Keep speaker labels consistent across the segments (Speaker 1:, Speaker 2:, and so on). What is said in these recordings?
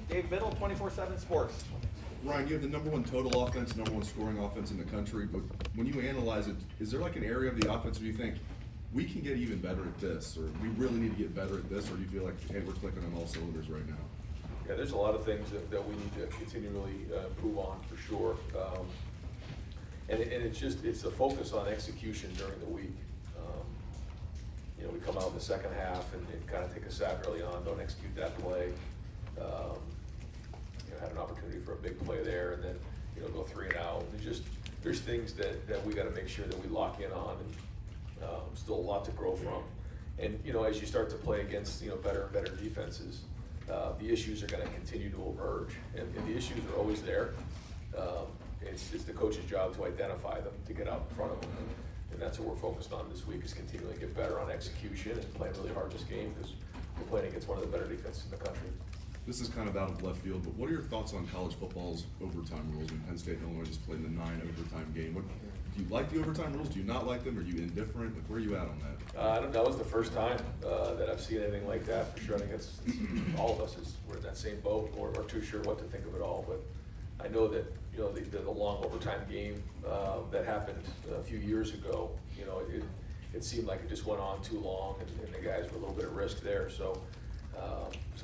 Speaker 1: Dave Biddle, 24/7 Sports.
Speaker 2: Ryan, you have the #1 total offense, #1 scoring offense in the country, but when you analyze it, is there like an area of the offense where you think, we can get even better at this, or we really need to get better at this, or do you feel like, hey, we're clicking on all cylinders right now?
Speaker 3: Yeah, there's a lot of things that we need to continually improve on, for sure. And it's a focus on execution during the week. We come out in the second half and kind of take a sack early on, don't execute that play. Had an opportunity for a big play there, and then go 3 and out. And there's things that we got to make sure that we lock in on, and still a lot to grow from. And as you start to play against better and better defenses, the issues are going to continue to emerge, and the issues are always there. It's the coach's job to identify them, to get out in front of them, and that's what we're focused on this week, is continuing to get better on execution and playing really hard this game, because we're playing against one of the better defenses in the country.
Speaker 2: This is kind of out of left field, but what are your thoughts on college football's overtime rules? When Penn State and Illinois just played the 9 overtime game, do you like the overtime rules? Do you not like them? Are you indifferent? Like, where are you at on that?
Speaker 3: That was the first time that I've seen anything like that, for sure. I think it's all of us we're in that same boat. We're too sure what to think of it all, but I know that the long overtime game that happened a few years ago, it seemed like it just went on too long, and the guys were a little bit at risk there. So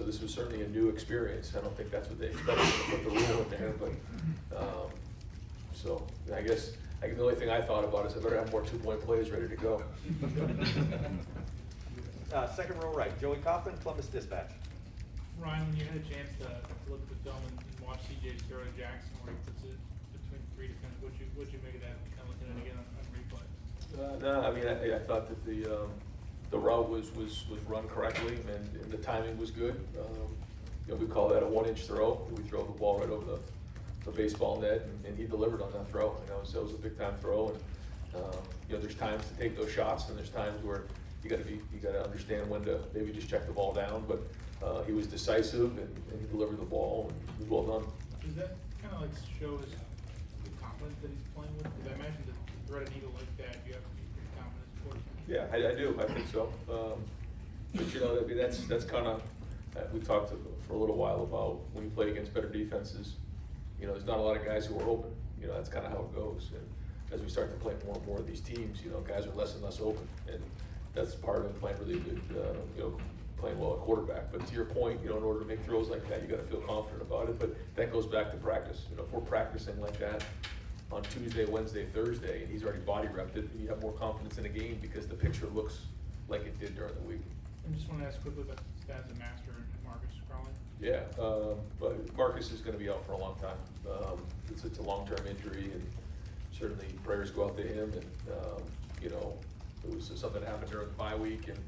Speaker 3: this was certainly a new experience. I don't think that's what they expected to put the rule in there, but so I guess the only thing I thought about is I better have more 2-point plays ready to go.
Speaker 1: Second row right, Joey Kaufman, Columbus Dispatch.
Speaker 4: Ryan, when you had a chance to look at the film and watch CJ's throw to Jackson, where he puts it between 3 defenders, what'd you make of that? Kind of looking at it again on replay.
Speaker 3: No, I mean, I thought that the route was run correctly, and the timing was good. We call that a 1-inch throw. We throw the ball right over the baseball net, and he delivered on that throw. That was a big time throw, and there's times to take those shots, and there's times where you got to understand when to maybe just check the ball down. But he was decisive, and he delivered the ball, and it was well done.
Speaker 4: Does that kind of shows the confidence that he's playing with? Because I imagine to thread a needle like that, you have to be pretty confident sportsman.
Speaker 3: Yeah, I do. I think so. But that's kind of, we talked for a little while about when you play against better defenses. There's not a lot of guys who are open. That's kind of how it goes. And as we start to play more and more of these teams, guys are less and less open, and that's part of playing really good. Playing well at quarterback. But to your point, in order to make throws like that, you got to feel confident about it. But that goes back to practice. If we're practicing like that on Tuesday, Wednesday, Thursday, and he's already body repped it, and you have more confidence in a game because the picture looks like it did during the week.
Speaker 4: I just want to ask quickly about the stats of Master and Marcus Crowley.
Speaker 3: Yeah, but Marcus is going to be out for a long time. It's a long-term injury, and certainly prayers go out to him. And it was something that happened during the bye week, and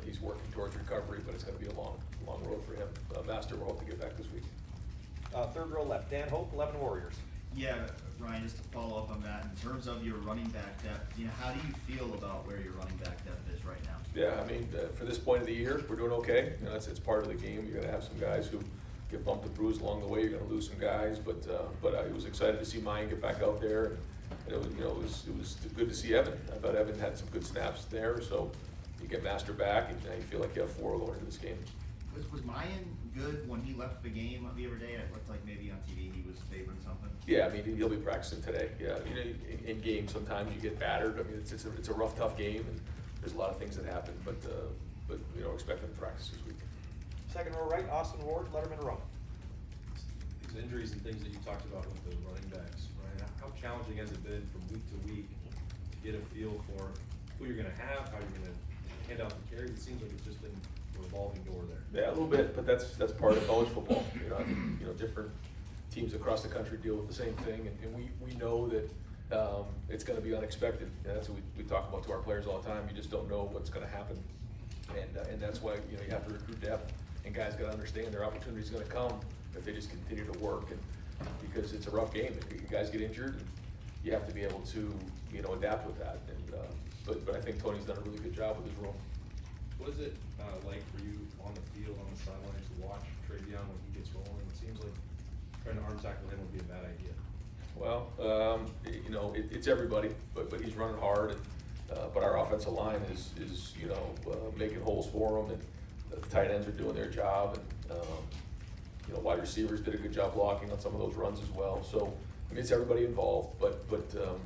Speaker 3: he's working towards recovery, but it's going to be a long road for him. Master will hope to get back this week.
Speaker 1: Third row left, Dan Hope, 11 Warriors.
Speaker 5: Yeah, Ryan, just to follow up on that, in terms of your running back depth, how do you feel about where your running back depth is right now?
Speaker 3: Yeah, I mean, for this point of the year, we're doing okay. It's part of the game. You're going to have some guys who get bumped and bruised along the way. You're going to lose some guys, but I was excited to see Mayan get back out there, and it was good to see Evan. I thought Evan had some good snaps there, so you get Master back, and now you feel like you have 4 going into this game.
Speaker 5: Was Mayan good when he left the game the other day? It looked like maybe on TV he was favoring something.
Speaker 3: Yeah, I mean, he'll be practicing today. Yeah, in games sometimes you get battered. I mean, it's a rough, tough game, and there's a lot of things that happen. But expect him to practice this week.
Speaker 1: Second row right, Austin Ward, Letterman Row.
Speaker 6: These injuries and things that you talked about with the running backs, right? How challenging has it been from week to week to get a feel for who you're going to have, how you're going to hand out the carries? It seems like it's just been a revolving door there.
Speaker 3: Yeah, a little bit, but that's part of college football. Different teams across the country deal with the same thing, and we know that it's going to be unexpected. And that's what we talk about to our players all the time. You just don't know what's going to happen, and that's why you have to recruit depth, and guys got to understand their opportunity is going to come if they just continue to work, and because it's a rough game. If guys get injured, and you have to be able to adapt with that. And but I think Tony's done a really good job with his role.
Speaker 6: What is it like for you on the field, on the sidelines, to watch Travion when he gets rolling? It seems like trying to arm tackle him would be a bad idea.
Speaker 3: Well, it's everybody, but he's running hard, and but our offensive line is making holes for him, and the tight ends are doing their job, and wide receivers did a good job blocking on some of those runs as well. So, I mean, it's everybody involved, but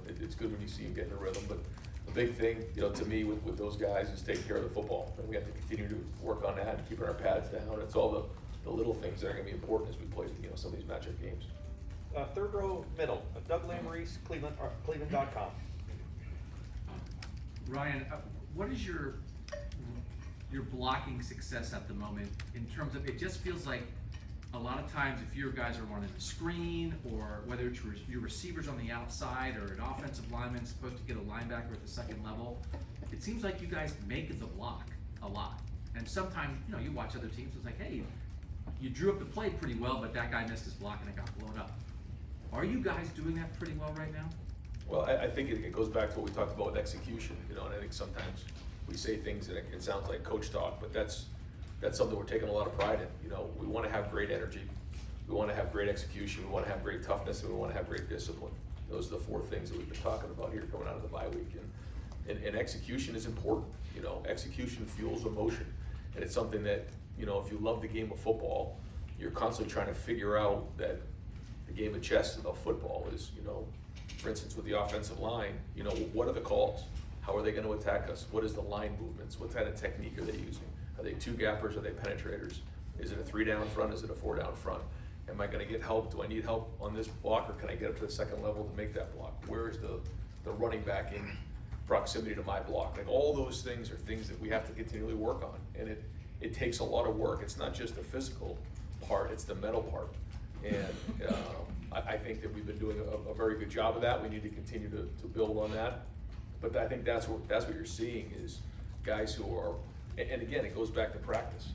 Speaker 3: it's good when you see them get in a rhythm. But the big thing, to me with those guys is taking care of the football. And we have to continue to work on that and keeping our pads down. It's all the little things that are gonna be important as we play, some of these matchup games.
Speaker 1: Third row middle, Doug Lamorese, Cleveland.com.
Speaker 7: Ryan, what is your blocking success at the moment in terms of, it just feels like a lot of times if your guys are running the screen, or whether it's your receivers on the outside or an offensive lineman supposed to get a linebacker at the second level, it seems like you guys make the block a lot. And sometimes, you watch other teams, it's like, hey, you drew up the play pretty well, but that guy missed his block and it got blown up. Are you guys doing that pretty well right now?
Speaker 3: Well, I think it goes back to what we talked about with execution, and I think sometimes we say things and it sounds like coach talk, but that's something we're taking a lot of pride in. We want to have great energy, we want to have great execution, we want to have great toughness, and we want to have great discipline. Those are the 4 things that we've been talking about here coming out of the bye week, and execution is important. Execution fuels emotion, and it's something that, if you love the game of football, you're constantly trying to figure out that the game of chess of football is, for instance, with the offensive line, what are the calls? How are they going to attack us? What is the line movements? What kind of technique are they using? Are they 2 gappers? Are they penetrators? Is it a 3 down front? Is it a 4 down front? Am I going to get help? Do I need help on this block, or can I get up to the second level to make that block? Where is the running back in proximity to my block? Like, all those things are things that we have to continually work on, and it takes a lot of work. It's not just the physical part, it's the mental part. And I think that we've been doing a very good job of that. We need to continue to build on that. But I think that's what you're seeing is guys who are, and again, it goes back to practice.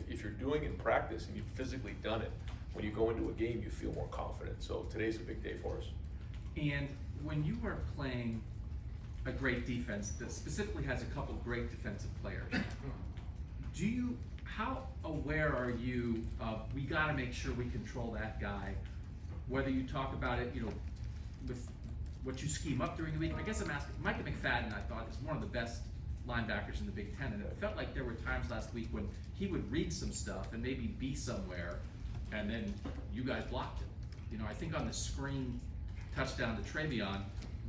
Speaker 3: If you're doing in practice and you've physically done it, when you go into a game, you feel more confident. So today's a big day for us.
Speaker 7: And when you are playing a great defense that specifically has a couple great defensive players, how aware are you of, we gotta make sure we control that guy, whether you talk about it, with what you scheme up during the week? I guess I'm asking, Micah McFadden, I thought, is one of the best linebackers in the Big Ten, and it felt like there were times last week when he would read some stuff and maybe be somewhere, and then you guys blocked him. I think on the screen touchdown to Travion,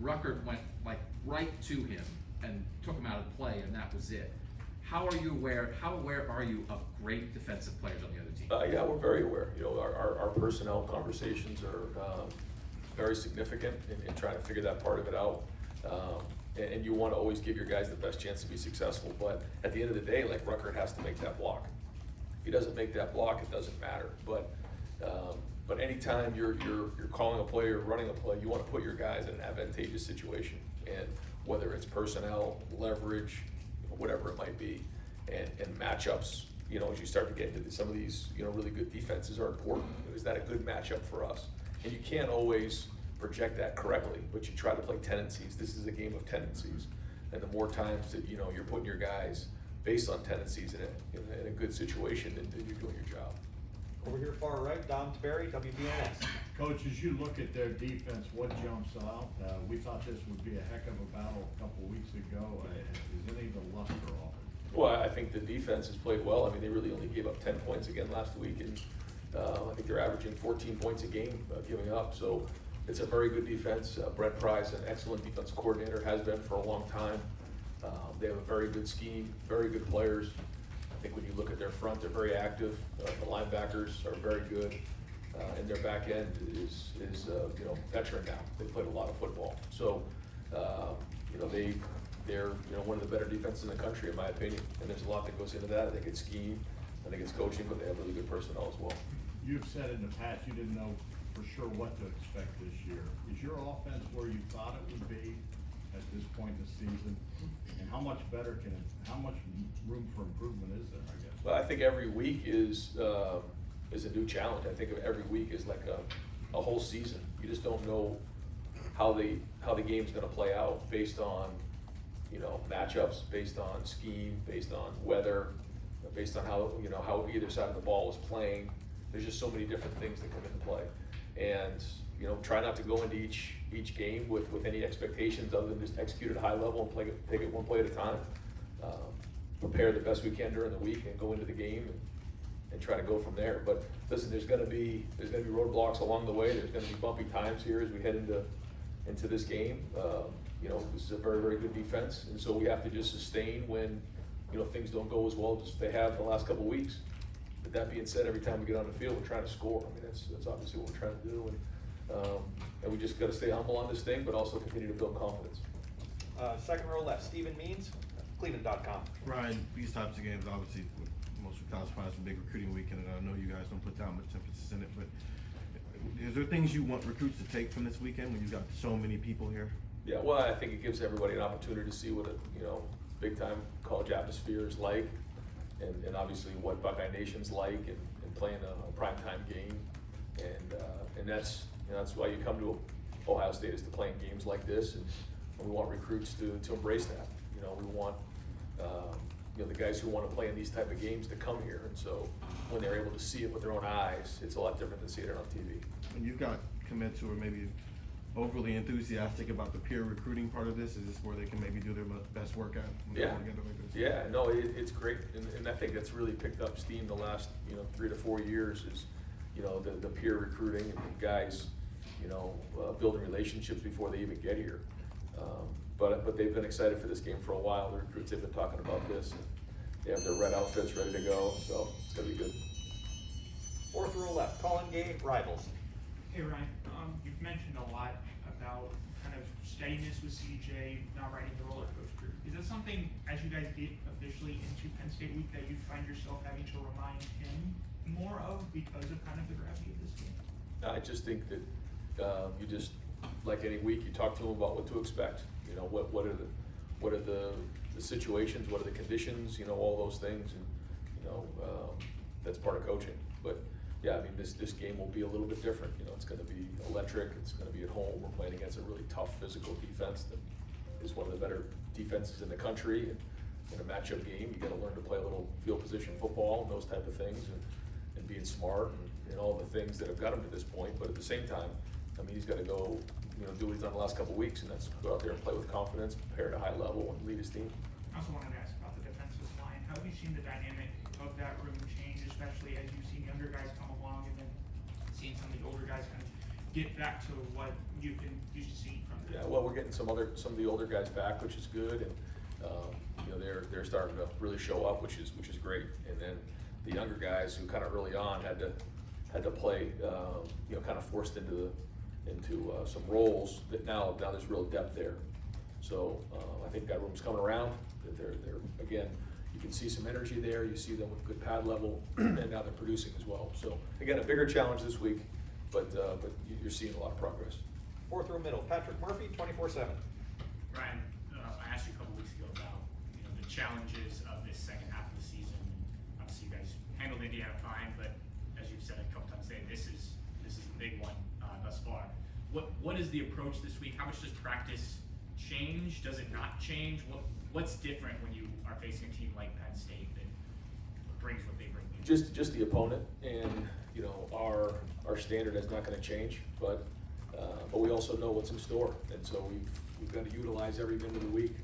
Speaker 7: Ruckert went right to him and took him out of the play, and that was it. How aware are you of great defensive players on the other team?
Speaker 3: Yeah, we're very aware. Our personnel conversations are very significant in trying to figure that part of it out. And you want to always give your guys the best chance to be successful. But at the end of the day, Ruckert has to make that block. If he doesn't make that block, it doesn't matter. But anytime you're calling a play or running a play, you want to put your guys in an advantageous situation. And whether it's personnel, leverage, whatever it might be, and matchups, as you start to get into some of these, really good defenses are important. Is that a good matchup for us? And you can't always project that correctly, but you try to play tendencies. This is a game of tendencies. And the more times that, you're putting your guys based on tendencies in a good situation, then you're doing your job.
Speaker 1: Over here far right, Don Sperry, WBNS.
Speaker 8: Coach, as you look at their defense, what jumps out? We thought this would be a heck of a battle a couple of weeks ago. Is any of the luster off it?
Speaker 3: Well, I think the defense has played well. I mean, they really only gave up 10 points again last week, and I think they're averaging 14 points a game giving up. So it's a very good defense. Brett Price, an excellent defensive coordinator, has been for a long time. They have a very good scheme, very good players. I think when you look at their front, they're very active. The linebackers are very good, and their back end is veteran now. They played a lot of football, so they're one of the better defenses in the country, in my opinion. And there's a lot that goes into that. I think it's scheme, I think it's coaching, but they have really good personnel as well.
Speaker 8: You've said in the past you didn't know for sure what to expect this year. Is your offense where you thought it would be at this point in the season? And how much room for improvement is there, I guess?
Speaker 3: Well, I think every week is a new challenge. I think of every week is like a whole season. You just don't know how the game's going to play out based on matchups, based on scheme, based on weather, based on how either side of the ball is playing. There's just so many different things that come into play, and try not to go into each game with any expectations other than just execute at a high level and take it one play at a time. Prepare the best we can during the week and go into the game and try to go from there. But listen, there's gonna be roadblocks along the way, there's gonna be bumpy times here as we head into this game. You know, this is a very, very good defense, and so we have to just sustain when, you know, things don't go as well as they have the last couple of weeks. But that being said, every time we get on the field, we're trying to score. I mean, that's obviously what we're trying to do, and we just gotta stay humble on this thing, but also continue to build confidence.
Speaker 1: Second row left, Steven Means, Cleveland.com.
Speaker 9: Ryan, these types of games, obviously, most of college finals, a big recruiting weekend, and I know you guys don't put that much emphasis in it, but is there things you want recruits to take from this weekend when you've got so many people here?
Speaker 3: Yeah, well, I think it gives everybody an opportunity to see what a, you know, big time college atmosphere is like, and obviously what Buckeye Nation's like, and playing a primetime game, and that's, you know, that's why you come to Ohio State, is to playing games like this, and we want recruits to embrace that. You know, we want you know, the guys who want to play in these type of games to come here, and so when they're able to see it with their own eyes, it's a lot different than seeing it on TV.
Speaker 9: And you've got commits who are maybe overly enthusiastic about the peer recruiting part of this. Is this where they can maybe do their best work at? When they
Speaker 3: Yeah,
Speaker 9: work together like this?
Speaker 3: yeah, no, it's great, and I think that's really picked up steam the last, you know, 3 to 4 years, is, you know, the peer recruiting, and guys, you know, building relationships before they even get here. But they've been excited for this game for a while. The recruits have been talking about this, and they have their red outfits ready to go, so it's gonna be good.
Speaker 1: Fourth row left, Colin Gay, Rivals.
Speaker 10: Hey Ryan, you've mentioned a lot about kind of steadiness with CJ, not riding the roller coaster. Is that something, as you guys get officially into Penn State week, that you find yourself having to remind him more of because of kind of the gravity of this game?
Speaker 3: I just think that you just, like any week, you talk to them about what to expect. You know, what are the situations, what are the conditions, you know, all those things, and you know, that's part of coaching. But yeah, I mean, this game will be a little bit different. You know, it's going to be electric. It's going to be at home. We're playing against a really tough physical defense that is one of the better defenses in the country. And in a matchup game, you got to learn to play a little field position football and those type of things, and being smart, and all the things that have got him to this point. But at the same time, I mean, he's got to go, you know, do what he's done the last couple of weeks, and that's go out there and play with confidence, prepare at a high level, and lead his team.
Speaker 10: I also wanted to ask about the defensive line. How have you seen the dynamic of that room change, especially as you've seen younger guys come along and then seeing some of the older guys kind of get back to what you've been used to seeing from them?
Speaker 3: Yeah, well, we're getting some of the older guys back, which is good, and you know, they're starting to really show up, which is great. And then the younger guys who kind of early on had to play, you know, kind of forced into some roles that now there's real depth there. So I think that room's coming around. They're again, you can see some energy there. You see them with good pad level, and now they're producing as well. So again, a bigger challenge this week, but you're seeing a lot of progress.
Speaker 1: Fourth row middle, Patrick Murphy, 24/7.
Speaker 11: Ryan, I asked you a couple weeks ago about, you know, the challenges of this second half of the season. Obviously, you guys handled Indiana fine, but as you've said a couple times today, this is a big one thus far. What is the approach this week? How much does practice change? Does it not change? What's different when you are facing a team like Penn State that brings what they bring?
Speaker 3: Just the opponent, and you know, our standard is not going to change, but we also know what's in store, and so we've got to utilize every minute of the week.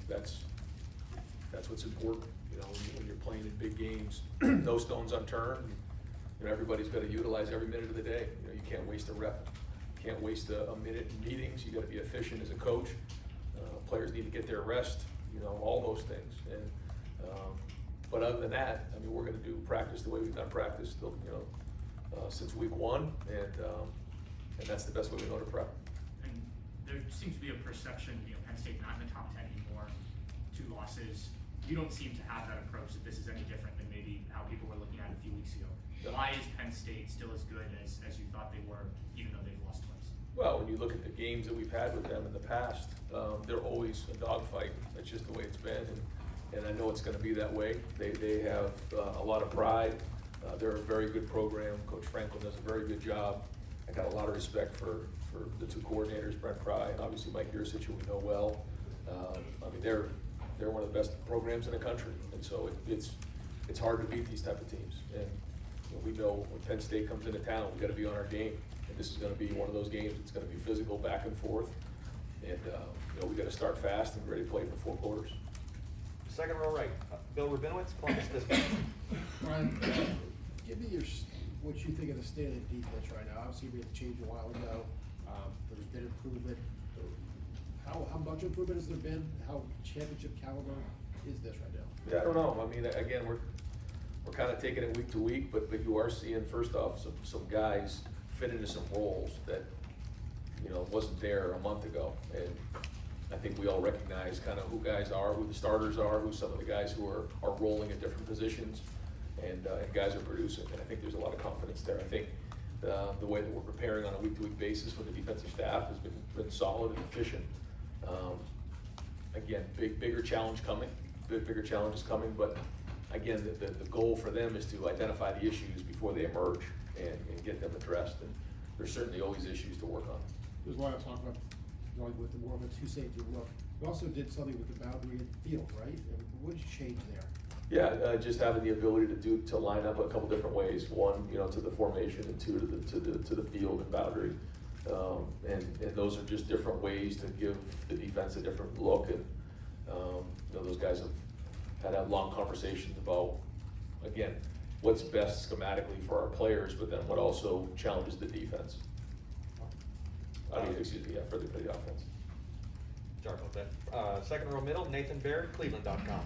Speaker 3: That's what's important. You know, when you're playing in big games, no stones unturned. You know, everybody's got to utilize every minute of the day. You know, you can't waste a rep. You can't waste a minute in meetings. You got to be efficient as a coach. Players need to get their rest. You know, all those things. And but other than that, I mean, we're going to do practice the way we've done practice, you know, since week 1, and that's the best way we know to prep.
Speaker 11: And there seems to be a perception, you know, Penn State not in the top 10 anymore, 2 losses. You don't seem to have that approach that this is any different than maybe how people were looking at it a few weeks ago. Why is Penn State still as good as you thought they were, even though they've lost twice?
Speaker 3: Well, when you look at the games that we've had with them in the past, they're always a dogfight. That's just the way it's been, and I know it's going to be that way. They have a lot of pride. They're a very good program. Coach Franklin does a very good job. I got a lot of respect for the 2 coordinators, Brent Pry and obviously Mike Yursich, who we know well. I mean, they're one of the best programs in the country, and so it's hard to beat these type of teams. And you know, we know when Penn State comes into town, we got to be on our game. And this is going to be one of those games. It's going to be physical, back and forth, and you know, we got to start fast and ready to play for 4 quarters.
Speaker 1: Second row right, Bill Rabinowitz, Columbus Dispatch.
Speaker 12: Ryan, give me what you think of the state of the defense right now. Obviously, we had to change a while ago. There's been improvement. How much improvement has there been? How championship caliber is this right now?
Speaker 3: Yeah, I don't know. I mean, again, we're kind of taking it week to week, but you are seeing, first off, some guys fit into some roles that, you know, wasn't there a month ago. And I think we all recognize kind of who guys are, who the starters are, who some of the guys who are rolling at different positions, and guys are producing. And I think there's a lot of confidence there. I think the way that we're preparing on a week-to-week basis with the defensive staff has been solid and efficient. Again, bigger challenge coming, bigger challenges coming, but again, the goal for them is to identify the issues before they emerge and get them addressed. And there's certainly always issues to work on.
Speaker 12: There's why I'm talking about going with the more of a two-safety look. We also did something with the boundary and field, right? And what did you change there?
Speaker 3: Yeah, just having the ability to line up a couple different ways. One, you know, to the formation, and two, to the field and boundary. And those are just different ways to give the defense a different look. And you know, those guys have had long conversations about, again, what's best schematically for our players, but then what also challenges the defense. For the offense.
Speaker 1: Sorry about that. Second row middle, Nathan Baird, Cleveland.com.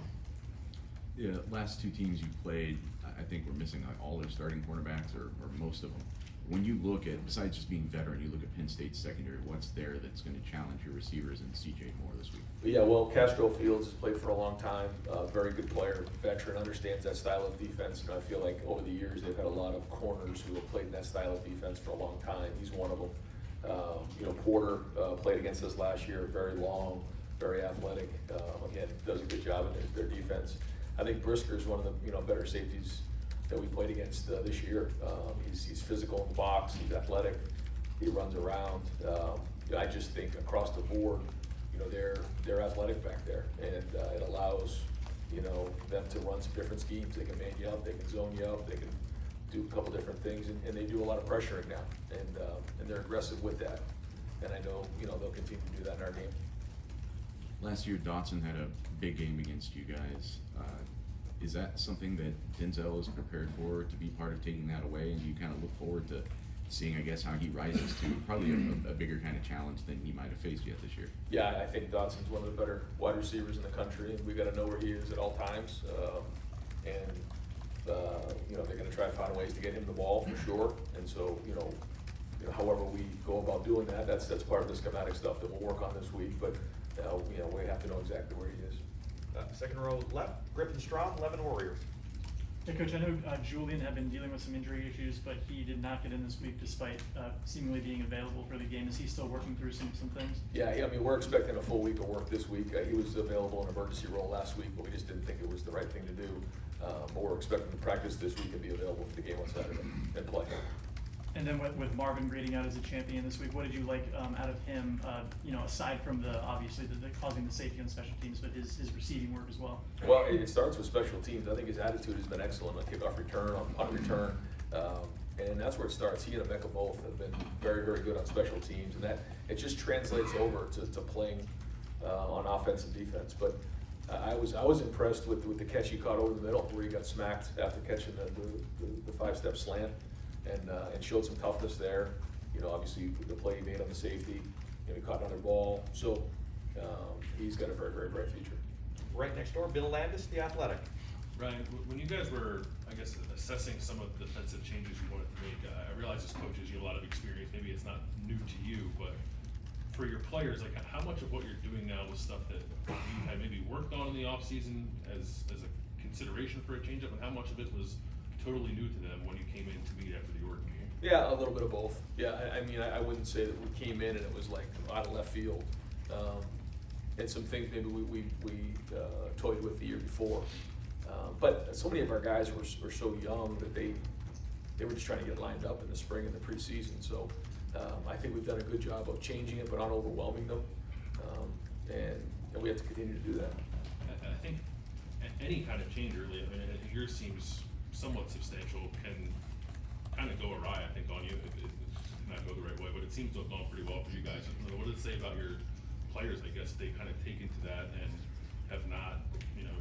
Speaker 13: Yeah, last two teams you played, I think we're missing like all their starting cornerbacks or most of them. When you look at, besides just being veteran, you look at Penn State's secondary, what's there that's going to challenge your receivers and CJ Moore this week?
Speaker 3: Yeah, well, Castro Fields has played for a long time, very good player, veteran, understands that style of defense. And I feel like over the years they've had a lot of corners who have played in that style of defense for a long time. He's one of them. You know, Porter played against us last year, very long, very athletic. Again, does a good job in their defense. I think Brisker is one of the better safeties that we played against this year. He's physical in the box, he's athletic, he runs around. I just think across the board, they're athletic back there, and it allows them to run some different schemes. They can man you up, they can zone you up, they can do a couple different things, and they do a lot of pressuring now, and they're aggressive with that. And I know they'll continue to do that in our game.
Speaker 13: Last year, Dotson had a big game against you guys. Is that something that Denzel is prepared for, to be part of taking that away? And do you kind of look forward to seeing, I guess, how he rises to probably a bigger kind of challenge than he might have faced yet this year?
Speaker 3: Yeah, I think Dotson's one of the better wide receivers in the country, and we got to know where he is at all times. They're going to try to find ways to get him the ball for sure. And so, however we go about doing that, that's part of the schematic stuff that we'll work on this week. But we have to know exactly where he is.
Speaker 1: Second row left, Griffin Straub, 11 Warriors.
Speaker 14: Hey, Coach, I know Julian had been dealing with some injury issues, but he did not get in this week despite seemingly being available for the game. Is he still working through some things?
Speaker 3: Yeah, I mean, we're expecting a full week of work this week. He was available in an emergency role last week, but we just didn't think it was the right thing to do. But we're expecting to practice this week and be available for the game on Saturday and play.
Speaker 14: And then with Marvin grading out as a champion this week, what did you like out of him, aside from obviously the causing the safety on special teams, but his receiving work as well?
Speaker 3: Well, it starts with special teams. I think his attitude has been excellent on kickoff return, on punt return, and that's where it starts. He and Emeka both have been very, very good on special teams, and that it just translates over to playing on offense and defense. But I was impressed with the catch he caught over the middle, where he got smacked after catching the 5-step slant. And showed some toughness there. Obviously the play he made on the safety, he caught another ball. So he's got a very, very bright future.
Speaker 1: Right next door, Bill Landis, The Athletic.
Speaker 6: Ryan, when you guys were, I guess, assessing some of the defensive changes you wanted to make, I realize as coaches you have a lot of experience. Maybe it's not new to you, but for your players, like how much of what you're doing now was stuff that you had maybe worked on in the offseason as a consideration for a changeup, and how much of it was totally new to them when you came in to meet after the Oregon game?
Speaker 3: Yeah, a little bit of both. Yeah, I mean, I wouldn't say that we came in and it was like out of left field. And some things maybe we toyed with the year before. But so many of our guys were so young that they were just trying to get lined up in the spring and the preseason. So I think we've done a good job of changing it, but not overwhelming them. And we have to continue to do that.
Speaker 6: I think any kind of change really, I mean, yours seems somewhat substantial, can kind of go awry, I think, on you. It not go the right way, but it seems to have gone pretty well for you guys. What does it say about your players, I guess, they kind of take into that and
Speaker 15: have not,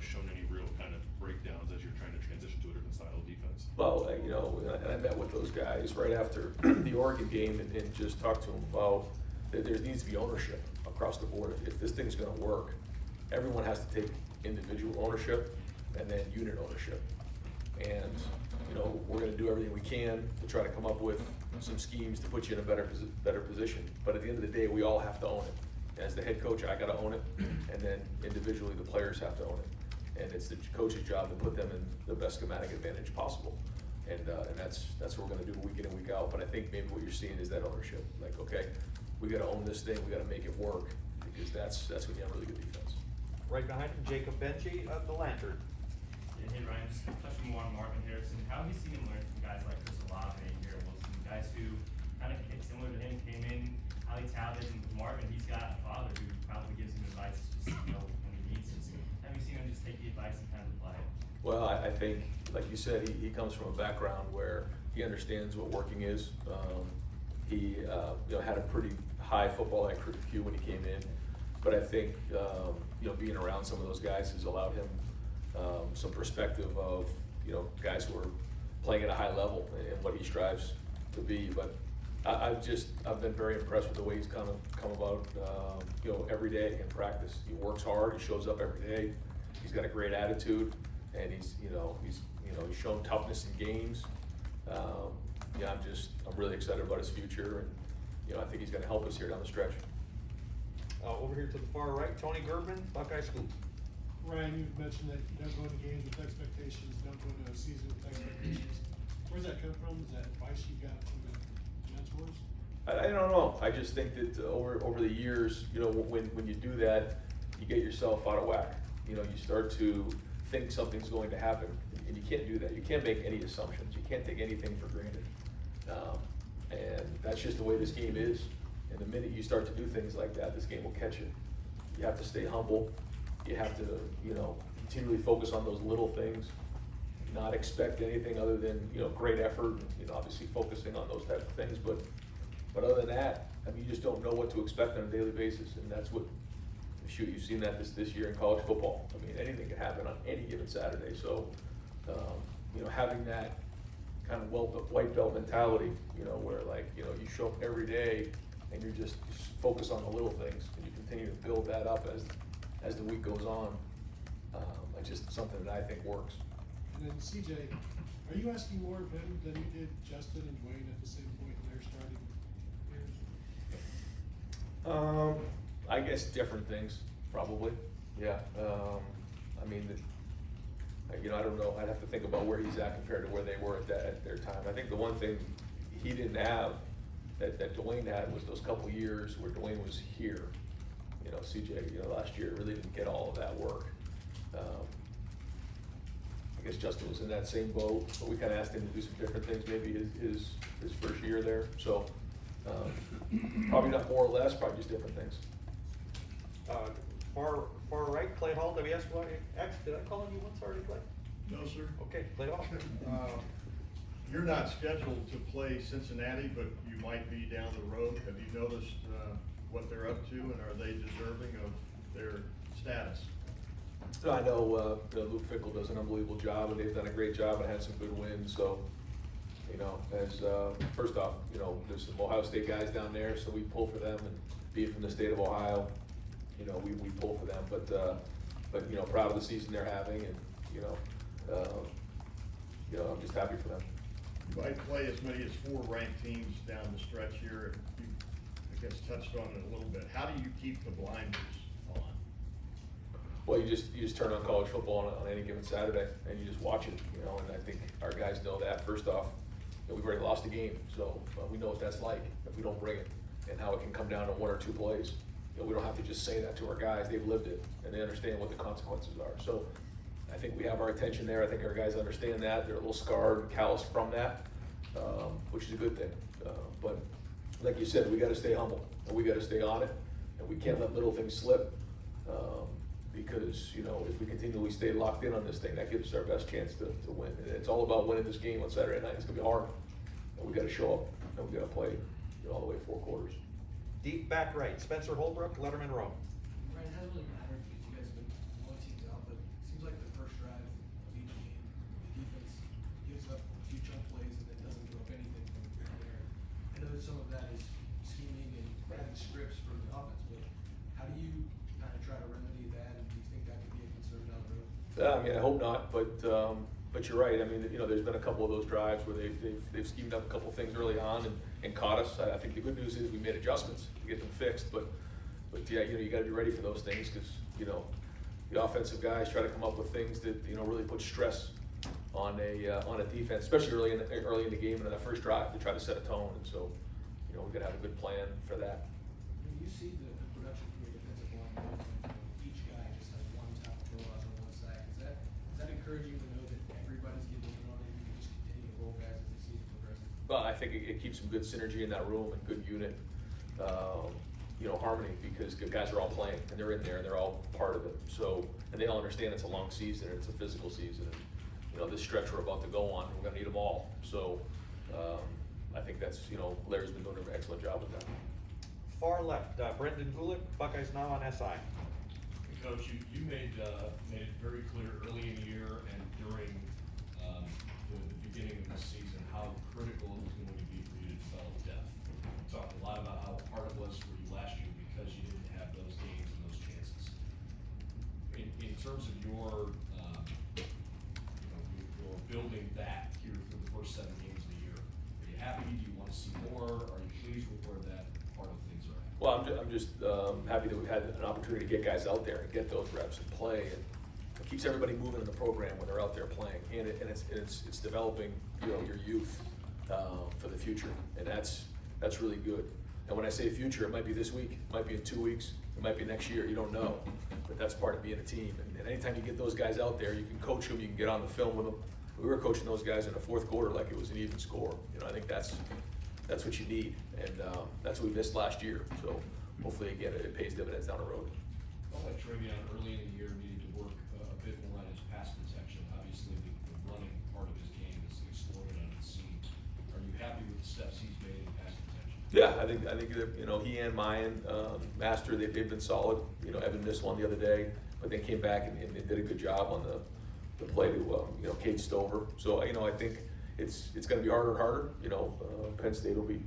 Speaker 15: shown any real kind of breakdowns as you're trying to transition to a different style of defense?
Speaker 3: Well, and I met with those guys right after the Oregon game and just talked to them about that there needs to be ownership across the board. If this thing's gonna work, everyone has to take individual ownership and then unit ownership. And, we're gonna do everything we can to try to come up with some schemes to put you in a better position. But at the end of the day, we all have to own it. As the head coach, I gotta own it, and then individually, the players have to own it. And it's the coach's job to put them in the best schematic advantage possible. And that's what we're gonna do week in and week out. But I think maybe what you're seeing is that ownership. Like, okay, we gotta own this thing, we gotta make it work, because that's when you have really good defense.
Speaker 1: Right behind him, Jacob Benji of the Lantern.
Speaker 16: Yeah, hey Ryan, just touching more on Marvin Harrison, how have you seen him learn from guys like Chris Olave and Garrett Wilson, guys who kind of similar to him, came in highly touted, and Marvin, he's got a father who probably gives him advice just, when he needs it. So have you seen him just take the advice and kind of apply it?
Speaker 3: Well, I think, like you said, he comes from a background where he understands what working is. He had a pretty high football IQ when he came in, but I think being around some of those guys has allowed him some perspective of guys who are playing at a high level and what he strives to be. But I've been very impressed with the way he's come about every day in practice. He works hard, he shows up every day, he's got a great attitude, and he's shown toughness in games. I'm really excited about his future, and I think he's gonna help us here down the stretch.
Speaker 1: Over here to the far right, Tony Gerbman, Buckeye Scoop.
Speaker 17: Ryan, you've mentioned that you don't go into games with expectations, don't go into a season with expectations. Where's that come from? Is that advice you got from the mentors?
Speaker 3: I don't know. I just think that over the years, when you do that, you get yourself out of whack. You start to think something's going to happen, and you can't do that. You can't make any assumptions. You can't take anything for granted. And that's just the way this game is. And the minute you start to do things like that, this game will catch you. You have to stay humble. You have to, continually focus on those little things, not expect anything other than, great effort, and, obviously focusing on those types of things. But other than that, you just don't know what to expect on a daily basis. And that's what, you've seen that this year in college football. Anything can happen on any given Saturday. So, having that kind of white belt mentality, where you show up every day and you're just focus on the little things, and you continue to build that up as the week goes on. It's just something that I think works.
Speaker 17: And then CJ, are you asking more of him than you did Justin and Dwayne at the same point in their starting years?
Speaker 3: I guess different things, probably. Yeah. I don't know. I'd have to think about where he's at compared to where they were at their time. I think the one thing he didn't have that Dwayne had was those couple years where Dwayne was here. CJ, last year really didn't get all of that work. I guess Justin was in that same boat, but we kind of asked him to do some different things, maybe his first year there. So probably not more or less, probably just different things.
Speaker 1: Far right, Clay Hall, WSYX. Did I call on you once already, Clay?
Speaker 8: No, sir.
Speaker 1: Okay, Clay Hall.
Speaker 8: You're not scheduled to play Cincinnati, but you might be down the road. Have you noticed what they're up to, and are they deserving of their status?
Speaker 3: So I know Luke Fickle does an unbelievable job, and they've done a great job and had some good wins. So, first off, there's some Ohio State guys down there, so we pull for them, and being from the state of Ohio, we pull for them. But proud of the season they're having, and I'm just happy for them.
Speaker 8: You might play as many as 4 ranked teams down the stretch here. You, I guess, touched on it a little bit. How do you keep the blinders on?
Speaker 3: Well, you just turn on college football on any given Saturday, and you just watch it, and I think our guys know that. First off, we've already lost a game, so we know what that's like if we don't bring it, and how it can come down to 1 or 2 plays. We don't have to just say that to our guys. They've lived it, and they understand what the consequences are. So I think we have our attention there. I think our guys understand that. They're a little scarred and calloused from that, which is a good thing. But like you said, we got to stay humble, and we got to stay on it, and we can't let little things slip. Because if we continually stay locked in on this thing, that gives us our best chance to win. And it's all about winning this game on Saturday night. It's gonna be hard, and we got to show up, and we got to play all the way 4 quarters.
Speaker 1: Deep back right, Spencer Holbrook, Letterman Row.
Speaker 12: Ryan, it hasn't really mattered because you guys have been one team that some of that is scheming and having scripts for the offense, but how do you kind of try to remedy that, and do you think that could be a concern down the road?
Speaker 3: I mean, I hope not, but you're right. I mean, you know, there's been a couple of those drives where they've schemed up a couple of things early on and caught us. I think the good news is we made adjustments to get them fixed, but yeah, you know, you gotta be ready for those things, because, you know, the offensive guys try to come up with things that, you know, really put stress on a defense, especially early in the game and in that first drive to try to set a tone. And so, you know, we gotta have a good plan for that.
Speaker 12: When you see the production from your defensive line, each guy just has one top throw on one side, is that encouraging to know that everybody's getting in on it, you can just continue to roll guys as the season progresses?
Speaker 3: Well, I think it keeps some good synergy in that room and good unit, you know, harmony, because the guys are all playing and they're in there and they're all part of it. So, and they all understand it's a long season and it's a physical season. And, you know, this stretch we're about to go on, we're gonna need them all. So, I think that's, you know, Larry's been doing an excellent job with that.
Speaker 1: Far left, Brendan Gulick, Buckeyes Now on SI.
Speaker 15: Coach, you made it very clear early in the year and during the beginning of the season how critical it was going to be for you to develop depth. You talked a lot about how hard it was for you last year because you didn't have those games and those chances. In terms of your building that here through the first 7 games of the year, are you happy? Do you want to see more? Are you pleased with where that part of things are at?
Speaker 3: Well, I'm just happy that we've had an opportunity to get guys out there and get those reps and play, and it keeps everybody moving in the program when they're out there playing, and it's developing, you know, your youth for the future, and that's really good. And when I say future, it might be this week, it might be in 2 weeks, it might be next year, you don't know, but that's part of being a team. And anytime you get those guys out there, you can coach them, you can get on the film with them. We were coaching those guys in the fourth quarter like it was an even score. You know, I think that's what you need, and that's what we missed last year. So hopefully, again, it pays dividends down the road.
Speaker 15: Well, like Travion early in the year needed to work a bit more on his pass protection. Obviously, the running part of his game is exploded on its scene. Are you happy with the steps he's made in pass protection?
Speaker 3: Yeah, I think that, you know, he and Mayan, Master, they've been solid. You know, Evan missed one the other day, but they came back and did a good job on the play to you know, Kate Stover. So, you know, I think it's going to be harder and harder. You know, Penn State will be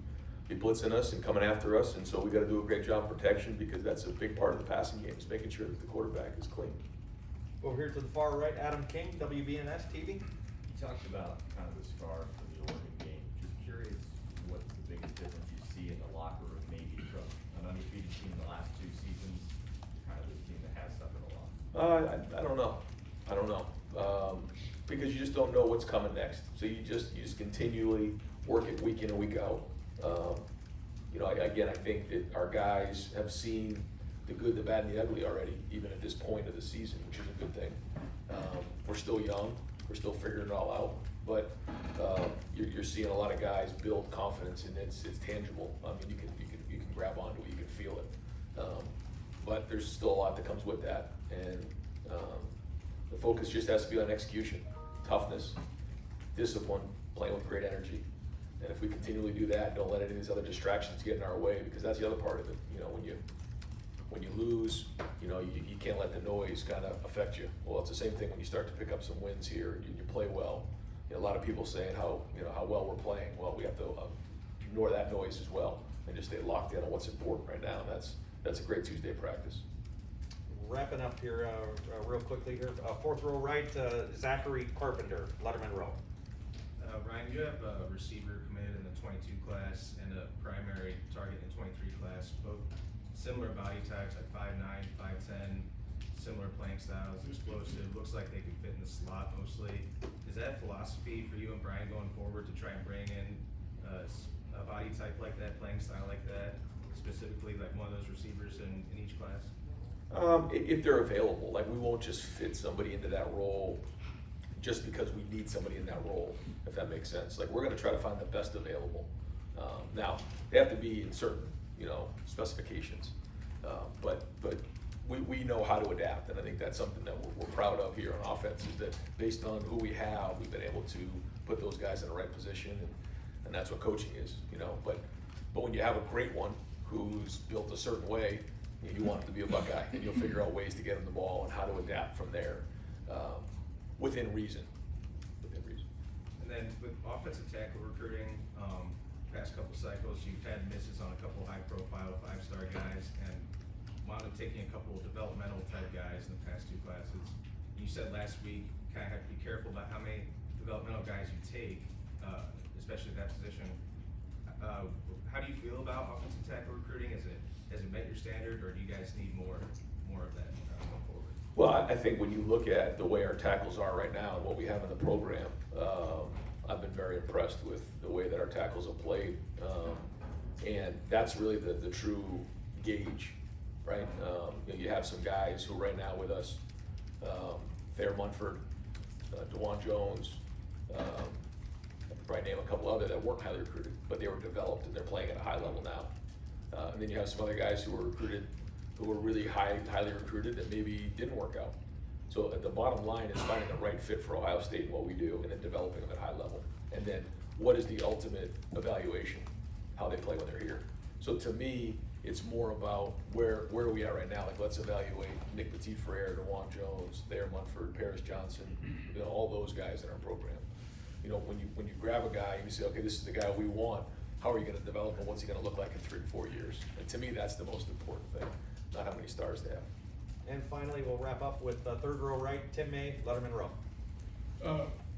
Speaker 3: blitzing us and coming after us, and so we got to do a great job of protection, because that's a big part of the passing game, is making sure that the quarterback is clean.
Speaker 1: Over here to the far right, Adam King, WBNS TV.
Speaker 18: You talked about kind of the scars for the Oregon game. Just curious, what's the biggest difference you see in the locker room, maybe from an undefeated team the last 2 seasons, kind of this team that has suffered a lot?
Speaker 3: I don't know. Because you just don't know what's coming next. So you just continually work it week in and week out. You know, again, I think that our guys have seen the good, the bad, and the ugly already, even at this point of the season, which is a good thing. We're still young. We're still figuring it all out. But you're seeing a lot of guys build confidence, and it's tangible. I mean, you can grab onto it, you can feel it. But there's still a lot that comes with that, and the focus just has to be on execution, toughness, discipline, playing with great energy. And if we continually do that, don't let any of these other distractions get in our way, because that's the other part of it. You know, when you lose, you know, you can't let the noise kind of affect you. Well, it's the same thing when you start to pick up some wins here and you play well. You know, a lot of people saying how well we're playing. Well, we have to ignore that noise as well and just stay locked in on what's important right now. And that's a great Tuesday practice.
Speaker 1: Wrapping up here real quickly here. Fourth row right, Zachary Carpenter, Letterman row.
Speaker 19: Ryan, you have a receiver committed in the 22 class and a primary target in the 23 class, both similar body types, like 5'9", 5'10", similar playing styles, explosive, looks like they can fit in the slot mostly. Is that philosophy for you and Brian going forward to try and bring in a body type like that, playing style like that, specifically like one of those receivers in each class?
Speaker 3: If they're available, like we won't just fit somebody into that role just because we need somebody in that role, if that makes sense. Like we're gonna try to find the best available. Now, they have to be in certain, you know, specifications, but we know how to adapt, and I think that's something that we're proud of here on offense, is that based on who we have, we've been able to put those guys in the right position, and that's what coaching is, you know. But when you have a great one who's built a certain way, you want him to be a Buckeye, and you'll figure out ways to get him the ball and how to adapt from there, within reason.
Speaker 19: And then with offensive tackle recruiting, past couple cycles, you've had misses on a couple high-profile five-star guys, and wound up taking a couple of developmental type guys in the past two classes. You said last week, kind of have to be careful about how many developmental guys you take, especially at that position. How do you feel about offensive tackle recruiting? Has it met your standard, or do you guys need more of that going forward?
Speaker 3: Well, I think when you look at the way our tackles are right now and what we have in the program, I've been very impressed with the way that our tackles have played. And that's really the true gauge, right? You have some guys who right now with us, Thayer Munford, DeJuan Jones, I could probably name a couple other that weren't highly recruited, but they were developed and they're playing at a high level now. And then you have some other guys who were recruited, who were really highly recruited that maybe didn't work out. So the bottom line is finding the right fit for Ohio State and what we do, and then developing them at high level. And then what is the ultimate evaluation? How they play when they're here. So to me, it's more about where are we at right now? Like, let's evaluate Nick Petit-Frere, DeJuan Jones, Thayer Munford, Paris Johnson, all those guys in our program. When you grab a guy and you say, okay, this is the guy we want, how are you going to develop him? What's he going to look like in 3 to 4 years? And to me, that's the most important thing, not how many stars they have.
Speaker 1: And finally, we'll wrap up with third row right, Tim May, Letterman row.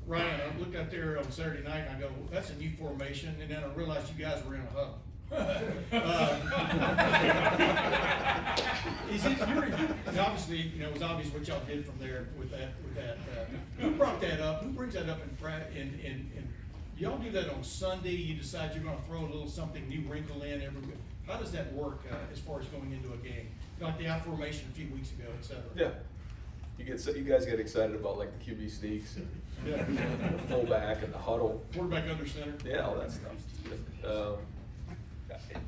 Speaker 20: Ryan, I looked out there on Saturday night and I go, well, that's a new formation, and then I realized you guys were in a huddle. And obviously, it was obvious what y'all did from there with that. Who brought that up? Who brings that up in y'all do that on Sunday? You decide you're gonna throw a little something new wrinkle in every week. How does that work as far as going into a game? Like the out formation a few weeks ago, et cetera.
Speaker 3: Yeah. You guys get excited about like the QB sneaks and the fullback and the huddle.
Speaker 20: Quarterback under center.
Speaker 3: Yeah, all that stuff.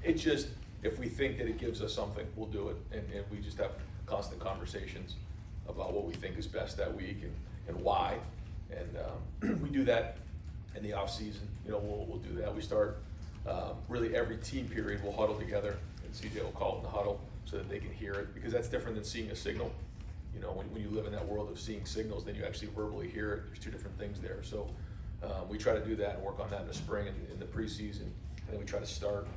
Speaker 3: It just, if we think that it gives us something, we'll do it. And we just have constant conversations about what we think is best that week and why. And we do that in the off season. We'll do that. We start really every team period, we'll huddle together, and CJ will call it in the huddle so that they can hear it, because that's different than seeing a signal. When you live in that world of seeing signals, then you actually verbally hear it. There's two different things there. So we try to do that and work on that in the spring and in the preseason. And then we try to start,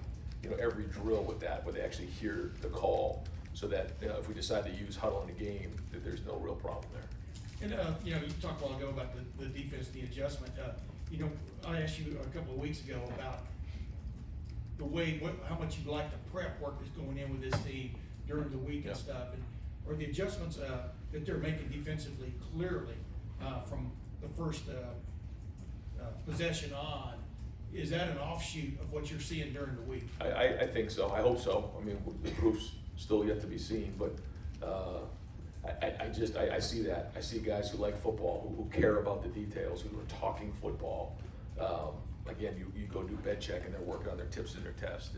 Speaker 3: every drill with that, where they actually hear the call, so that if we decide to use huddle in a game, that there's no real problem there.
Speaker 20: And you talked a while ago about the defense, the adjustment. I asked you a couple of weeks ago about the way, how much you like the prep work that's going in with this team during the week and stuff, or the adjustments that they're making defensively clearly from the first possession on. Is that an offshoot of what you're seeing during the week?
Speaker 3: I think so. I hope so. I mean, the proof's still yet to be seen, but I see that. I see guys who like football, who care about the details, who are talking football. Again, you go do bed check and they're working on their tips and their test.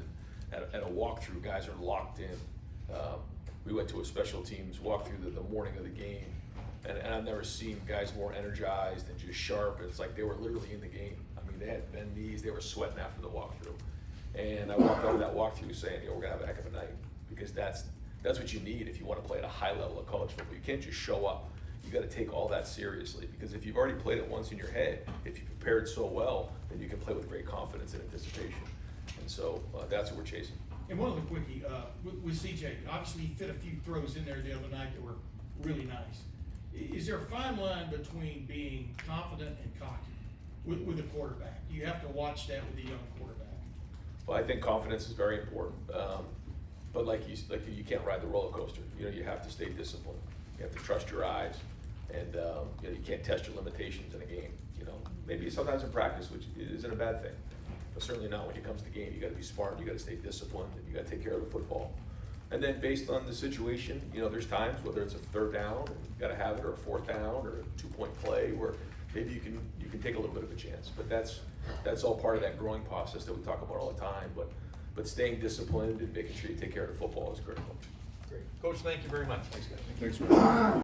Speaker 3: And at a walkthrough, guys are locked in. We went to a special teams walkthrough the morning of the game, and I've never seen guys more energized and just sharp. It's like they were literally in the game. I mean, they had bent knees, they were sweating after the walkthrough. And I walked out of that walkthrough saying, we're gonna have a heck of a night, because that's what you need if you want to play at a high level of college football. You can't just show up. You got to take all that seriously, because if you've already played it once in your head, if you prepared so well, then you can play with great confidence and anticipation. And so that's what we're chasing.
Speaker 20: And one other quickie, with CJ, obviously he fit a few throws in there the other night that were really nice. Is there a fine line between being confident and cocky with a quarterback? You have to watch that with a young quarterback.
Speaker 3: Well, I think confidence is very important. But like you can't ride the roller coaster. You have to stay disciplined. You have to trust your eyes, and you can't test your limitations in a game. Maybe sometimes in practice, which isn't a bad thing, but certainly not when it comes to game. You got to be smart. You got to stay disciplined, and you got to take care of the football. And then based on the situation, there's times, whether it's a third down, and you got to have it, or a fourth down, or a 2-point play, where maybe you can take a little bit of a chance. But that's all part of that growing process that we talk about all the time. But staying disciplined and making sure you take care of the football is critical.
Speaker 1: Great. Coach, thank you very much.
Speaker 3: Thanks, guys.
Speaker 2: Thanks, Ryan.